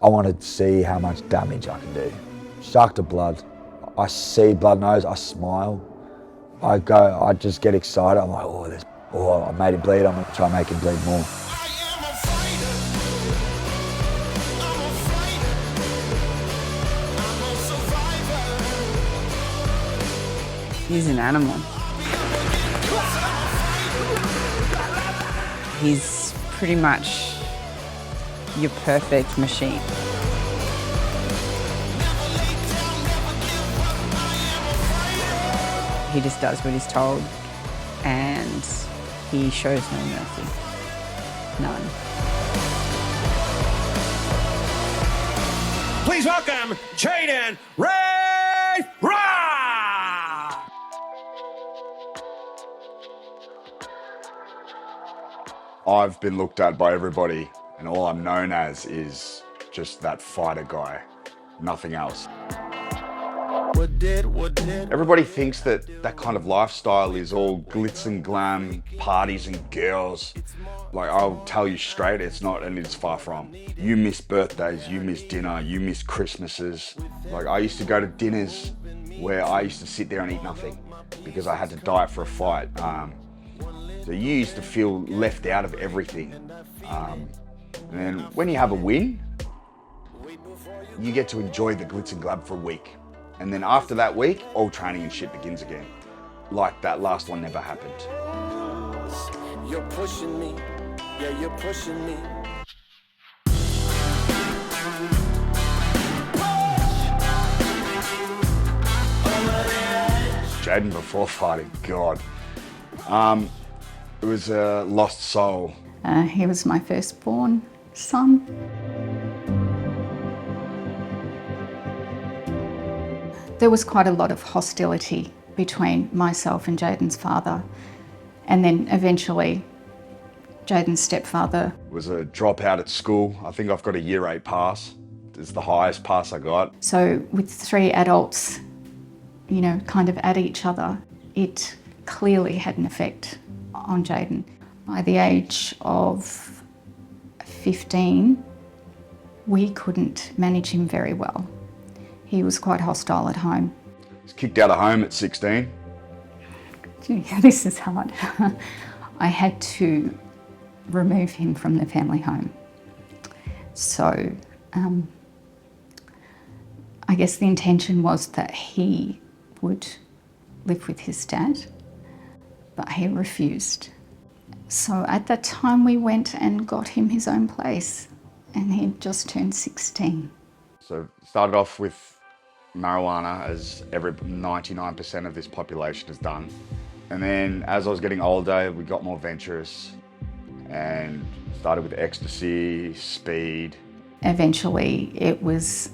I want to see how much damage I can do. Shark to blood. I see blood nose, I smile. I just get excited. I'm like, I made him bleed, I'm gonna try and make him bleed more. He's an animal. He's pretty much your perfect machine. He just does what he's told, and he shows no mercy. None. Please welcome Jayden Wright! I've been looked at by everybody, and all I'm known as is just that fighter guy, nothing else. Everybody thinks that that kind of lifestyle is all glitz and glam, parties and girls. Like, I'll tell you straight, it's not, and it's far from. You miss birthdays, you miss dinner, you miss Christmases. Like, I used to go to dinners where I used to sit there and eat nothing because I had to diet for a fight. So you used to feel left out of everything. And then when you have a win, you get to enjoy the glitz and glab for a week. And then after that week, all training and shit begins again. Like that last one never happened. You're pushing me, yeah, you're pushing me. Jayden before fighting, God. It was a lost soul. He was my firstborn son. There was quite a lot of hostility between myself and Jayden's father, and then eventually Jayden's stepfather. Was a dropout at school. I think I've got a year 8 pass. It's the highest pass I got. So with 3 adults, you know, kind of at each other, it clearly had an effect on Jayden. By the age of 15, we couldn't manage him very well. He was quite hostile at home. I was kicked out of home at 16. Gee, this is hard. I had to remove him from the family home. So I guess the intention was that he would live with his dad, but he refused. So at that time we went and got him his own place, and he'd just turned 16. So started off with marijuana, as every 99% of this population has done. And then as I was getting older, we got more venturous and started with ecstasy, speed. Eventually it was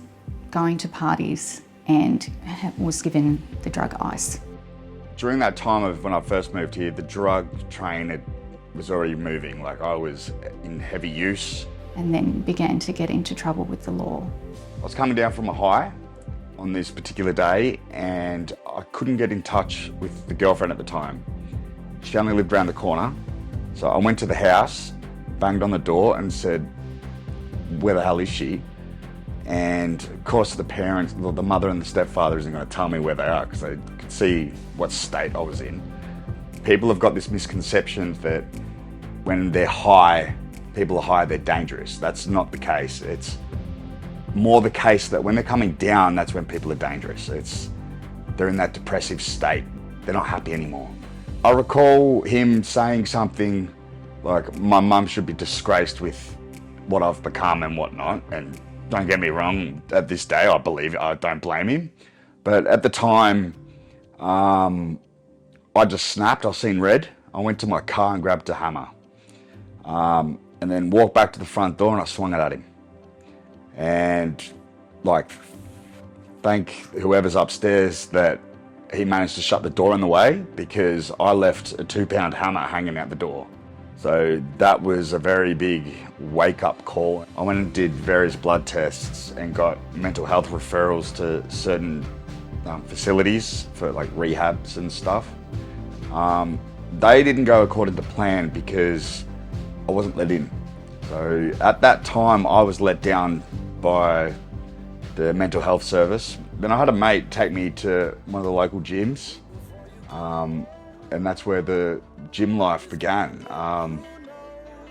going to parties and was given the drug ice. During that time of when I first moved here, the drug train was already moving. Like, I was in heavy use. And then began to get into trouble with the law. I was coming down from a high on this particular day, and I couldn't get in touch with the girlfriend at the time. She only lived around the corner. So I went to the house, banged on the door and said, where the hell is she? And of course the parents, the mother and the stepfather isn't going to tell me where they are because they could see what state I was in. People have got this misconception that when they're high, people are high, they're dangerous. That's not the case. It's more the case that when they're coming down, that's when people are dangerous. They're in that depressive state. They're not happy anymore. I recall him saying something like, my mum should be disgraced with what I've become and whatnot. And don't get me wrong, at this day, I believe, I don't blame him. But at the time, I just snapped, I seen red. I went to my car and grabbed a hammer. And then walked back to the front door and I swung it at him. And like, thank whoever's upstairs that he managed to shut the door in the way, because I left a 2-pound hammer hanging out the door. So that was a very big wake-up call. I went and did various blood tests and got mental health referrals to certain facilities for like rehabs and stuff. They didn't go according to plan because I wasn't let in. So at that time I was let down by the mental health service. Then I had a mate take me to one of the local gyms, and that's where the gym life began. I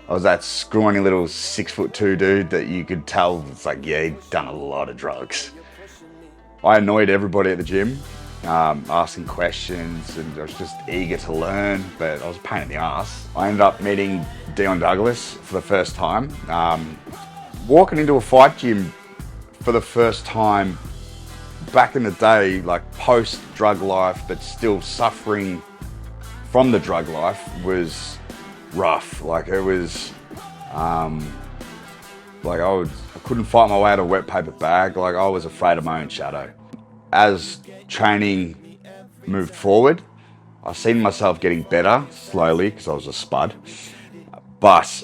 was that scrawny little 6'2" dude that you could tell, it's like, yeah, he'd done a lot of drugs. I annoyed everybody at the gym, asking questions, and I was just eager to learn, but I was a pain in the ass. I ended up meeting Dion for the first time. Walking into a fight gym for the first time back in the day, like post-drug life, but still suffering from the drug life, was rough. Like it was, like I couldn't fight my way out of a wet paper bag. Like I was afraid of my own shadow. As training moved forward, I seen myself getting better slowly because I was a spud. But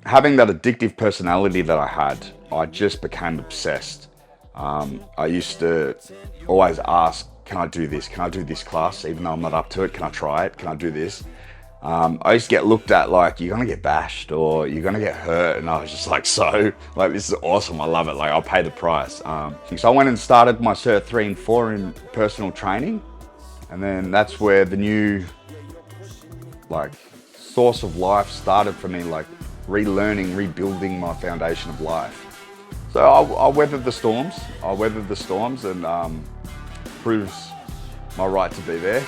having that addictive personality that I had, I just became obsessed. I used to always ask, can I do this? Can I do this class? Even though I'm not up to it, can I try it? Can I do this? I used to get looked at like, you're gonna get bashed or you're gonna get hurt. And I was just like, so, like, this is awesome. I love it. Like, I'll pay the price. So I went and started my Cert 3 and 4 in personal training. And then that's where the new, like, source of life started for me, like relearning, rebuilding my foundation of life. So I weathered the storms. And proves my right to be there.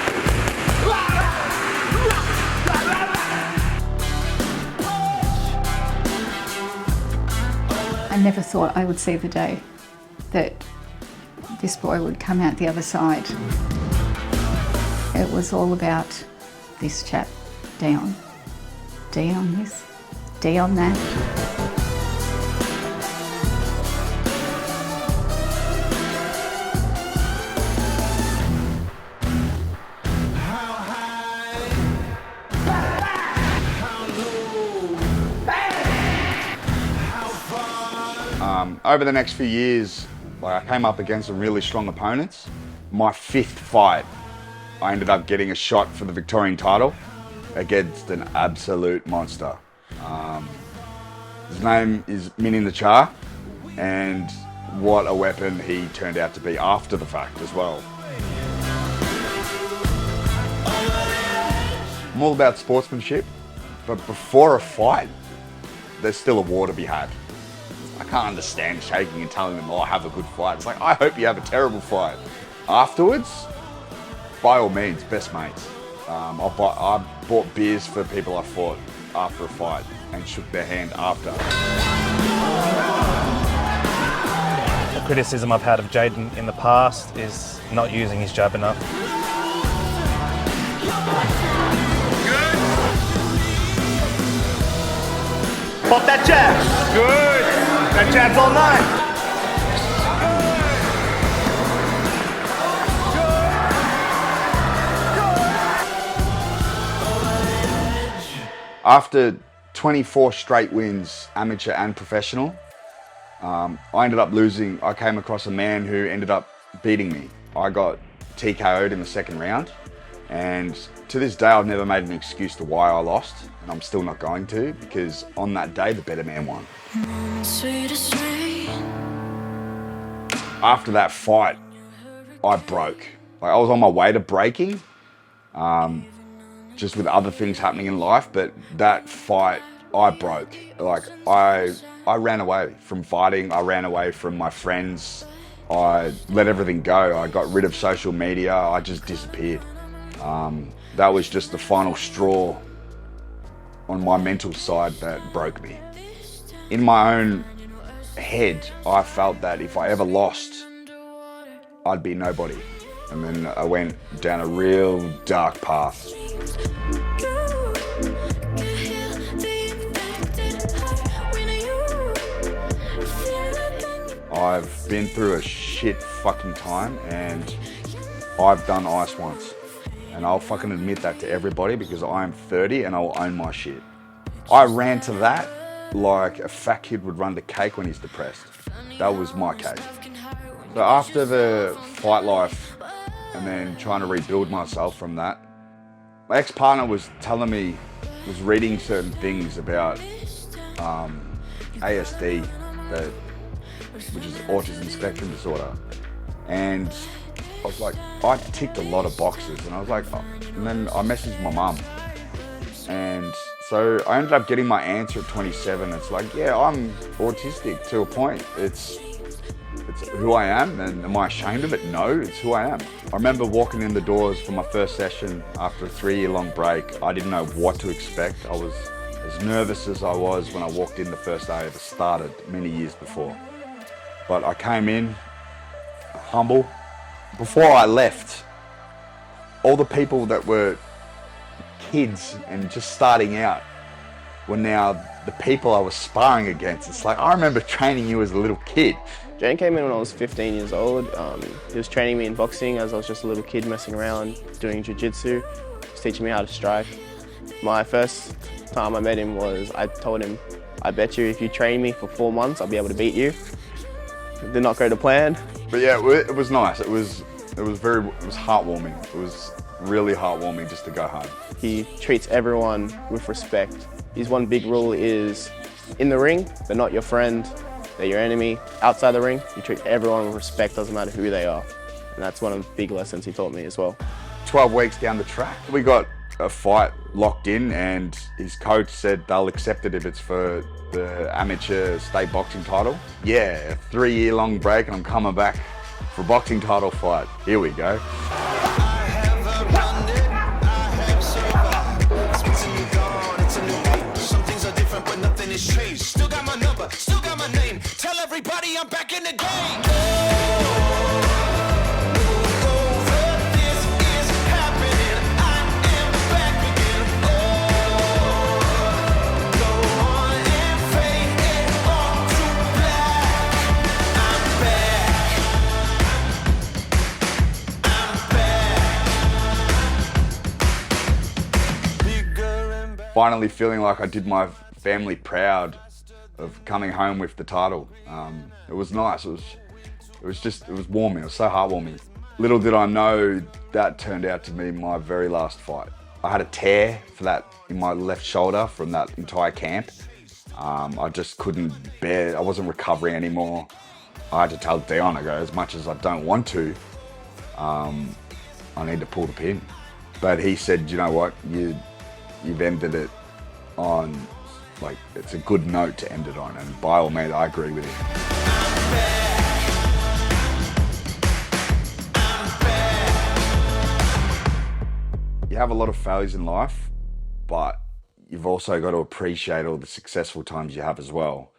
I never thought I would see the day that this boy would come out the other side. It was all about this chap, Dion. Dion this, Dion that. Over the next few years, like, I came up against some really strong opponents. My 5th fight, I ended up getting a shot for the Victorian title against an absolute monster. His name is Minin the Char, and what a weapon he turned out to be after the fact as well. I'm all about sportsmanship, but before a fight, there's still a war to be had. I can't understand shaking and telling them, oh, have a good fight. It's like, I hope you have a terrible fight. Afterwards, by all means, best mates. I bought beers for people I fought after a fight and shook their hand after. The criticism I've had of Jayden in the past is not using his jab enough. Pop that jab. Good. That jab's all night. After 24 straight wins, amateur and professional, I ended up losing. I came across a man who ended up beating me. I got TKO'd in the 2nd round, and to this day I've never made an excuse to why I lost, and I'm still not going to, because on that day the better man won. After that fight, I broke. Like, I was on my way to breaking, just with other things happening in life, but that fight, I broke. Like, I ran away from fighting. I ran away from my friends. I let everything go. I got rid of social media. I just disappeared. That was just the final straw on my mental side that broke me. In my own head, I felt that if I ever lost, I'd be nobody. And then I went down a real dark path. I've been through a shit fucking time, and I've done ice once. And I'll fucking admit that to everybody, because I am 30 and I'll own my shit. I ran to that like a fat kid would run to cake when he's depressed. That was my case. So after the fight life and then trying to rebuild myself from that, my ex-partner was telling me, was reading certain things about ASD, that which is autism spectrum disorder. And I was like, I ticked a lot of boxes, and I was like, oh. And then I messaged my mum, and so I ended up getting my answer at 27. It's like, yeah, I'm autistic to a point. It's who I am, and am I ashamed of it? No, it's who I am. I remember walking in the doors for my first session after a 3-year-long break. I didn't know what to expect. I was as nervous as I was when I walked in the first day I ever started many years before. But I came in humble. Before I left, all the people that were kids and just starting out were now the people I was sparring against. It's like, I remember training you as a little kid. Jayden came in when I was 15 years old. He was training me in boxing as I was just a little kid messing around, doing jiu-jitsu. He was teaching me how to strike. My first time I met him was, I told him, I bet you if you train me for 4 months, I'll be able to beat you. It did not go to plan. But yeah, it was nice. It was heartwarming. It was really heartwarming just to go home. He treats everyone with respect. His one big rule is, in the ring, they're not your friend, they're your enemy. Outside the ring, you treat everyone with respect, doesn't matter who they are. And that's one of the big lessons he taught me as well. 12 weeks down the track, we got a fight locked in, and his coach said they'll accept it if it's for the amateur state boxing title. Yeah, a 3-year-long break, and I'm coming back for a boxing title fight. Here we go. Still got my number, still got my name. Tell everybody I'm back in the game. This is happening. I am back again. Go on and fade it all to black. I'm back. I'm back. Bigger and better. Finally feeling like I did my family proud of coming home with the title. It was nice. It was warming. It was so heartwarming. Little did I know that turned out to be my very last fight. I had a tear for that in my left shoulder from that entire camp. I just couldn't bear. I wasn't recovering anymore. I had to tell Dion, I go, as much as I don't want to, I need to pull the pin. But he said, you know what, you've ended it on, like, it's a good note to end it on, and by all means, I agree with him. You have a lot of failures in life, but you've also got to appreciate all the successful times you have as well.